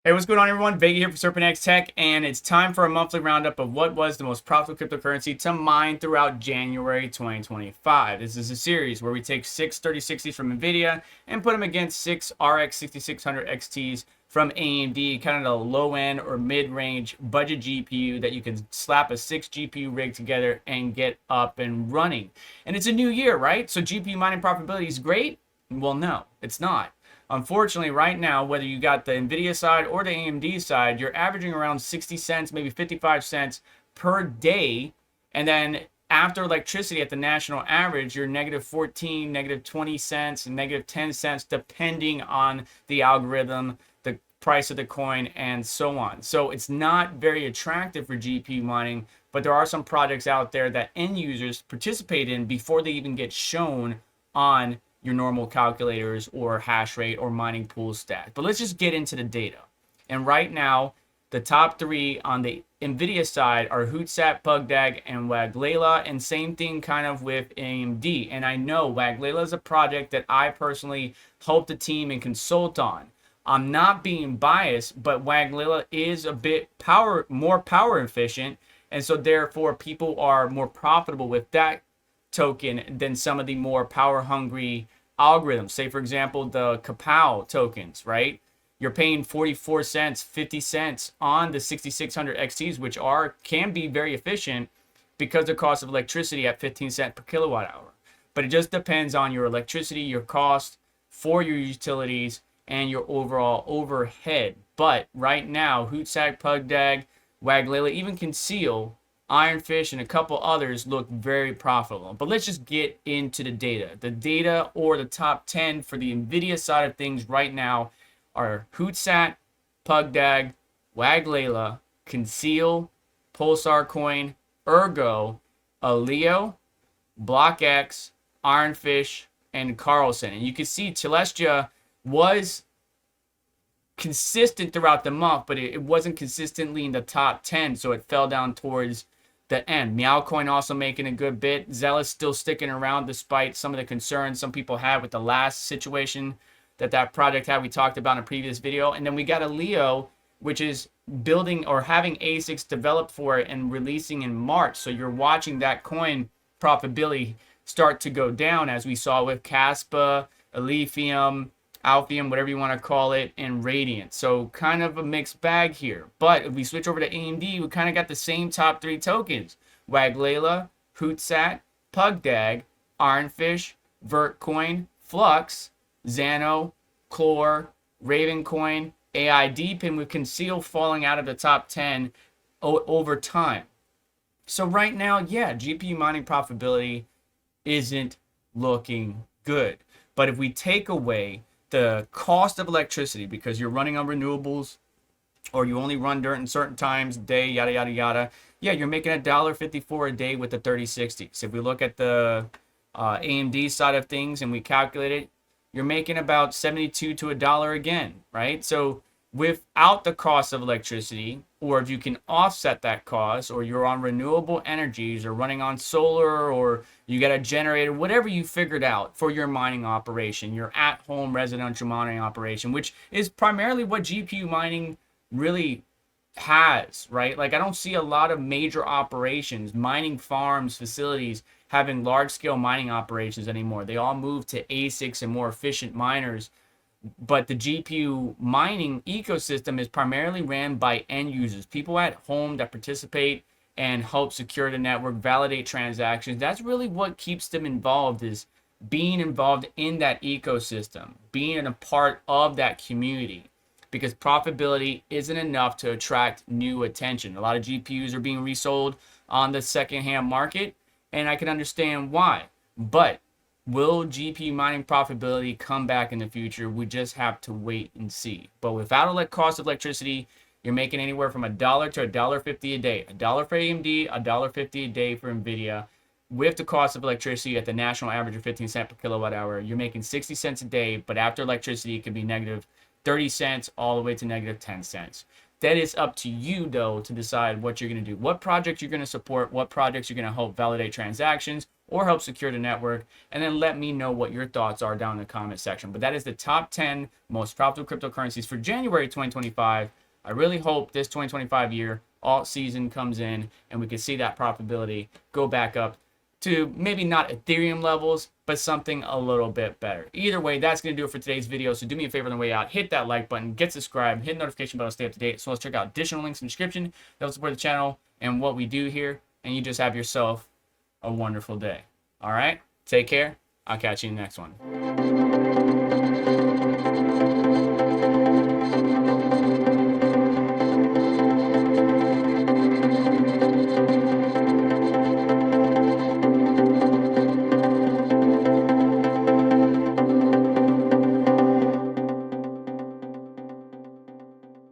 Hey, what's going on, everyone? Vega here for SerpentX Tech, and it's time for a monthly roundup of what was the most profitable cryptocurrency to mine throughout January 2025. This is a series where we take six 3060s from Nvidia and put them against six RX 6600 XTs from AMD, kind of the low end or mid range budget GPU that you can slap a 6 GPU rig together and get up and running. And it's a new year, right? So GPU mining profitability is great? Well, no, it's not. Unfortunately, right now, whether you got the Nvidia side or the AMD side, you're averaging around 60 cents, maybe 55 cents per day. And then after electricity at the national average, you're negative 14, negative 20 cents, and negative 10 cents, depending on the algorithm, the price of the coin, and so on. So it's not very attractive for GPU mining, but there are some projects out there that end users participate in before they even get shown on your normal calculators or hash rate or mining pool stack. But let's just get into the data. And right now, the top three on the Nvidia side are Hootsat, Pugdag, and Waglela, and same thing kind of with AMD. And I know Waglela is a project that I personally help the team and consult on. I'm not being biased, but Waglela is a bit more power efficient, and so therefore people are more profitable with that token than some of the more power hungry algorithms. Say, for example, the Kapow tokens, right? You're paying 44 cents, 50 cents on the 6600 XTs, which can be very efficient because the cost of electricity at 15 cents per kilowatt hour. But it just depends on your electricity, your cost for your utilities, and your overall overhead. But right now, Hootsat, Pugdag, Waglela, even Conceal, Ironfish, and a couple others look very profitable. But let's just get into the data. The data, or the top 10 for the Nvidia side of things right now, are Hootsat, Pugdag, Waglela, Conceal, Pulsar Coin, Ergo, Aleo, BlockX, Ironfish, and Carlson. And you can see Celestia was consistent throughout the month, but it wasn't consistently in the top 10, so it fell down towards the end. Meowcoin also making a good bit. Zealous still sticking around despite some of the concerns some people had with the last situation that project had, we talked about in a previous video. And then we got a Leo, which is building or having ASICs developed for it and releasing in March. So you're watching that coin profitability start to go down, as we saw with Caspa, Alephium, Alphium, whatever you want to call it, and Radiant. So kind of a mixed bag here. But if we switch over to AMD, we kind of got the same top three tokens: Waglela, Hootsat, Pugdag, Ironfish, Vertcoin, Flux, Xano, Clore, Ravencoin, AI Deepin, with Conceal falling out of the top 10 over time. So right now, yeah, GPU mining profitability isn't looking good. But if we take away the cost of electricity, because you're running on renewables or you only run during certain times day, yada yada yada, yeah, you're making $1.54 a day with the 3060s. If we look at the AMD side of things and we calculate it, you're making about 72 to $1 again, right? So without the cost of electricity, or if you can offset that cost, or you're on renewable energies or running on solar, or you got a generator, whatever you figured out for your mining operation, your at-home residential mining operation, which is primarily what GPU mining really has, right? Like, I don't see a lot of major operations, mining farms, facilities having large-scale mining operations anymore. They all moved to ASICs and more efficient miners. But the GPU mining ecosystem is primarily ran by end users, people at home that participate and help secure the network, validate transactions. That's really what keeps them involved, is being involved in that ecosystem, being a part of that community, because profitability isn't enough to attract new attention. A lot of GPUs are being resold on the secondhand market, and I can understand why. But will GPU mining profitability come back in the future? We just have to wait and see. But without a cost of electricity, you're making anywhere from $1 to $1.50 a day. $1 for AMD, $1.50 a day for Nvidia. With the cost of electricity at the national average of 15 cents per kilowatt hour, you're making 60 cents a day. But after electricity, it can be negative 30 cents all the way to negative 10 cents. That is up to you, though, to decide what you're going to do, what projects you're going to support, what projects you're going to help validate transactions, or help secure the network. And then let me know what your thoughts are down in the comment section. But that is the top 10 most profitable cryptocurrencies for January 2025. I really hope this 2025 year alt season comes in and we can see that profitability go back up to maybe not Ethereum levels, but something a little bit better. Either way, that's going to do it for today's video. So do me a favor on the way out, hit that like button, get subscribed, hit the notification bell to stay up to date. So let's check out additional links in the description that will support the channel and what we do here. And you just have yourself a wonderful day. All right, take care. I'll catch you in the next one.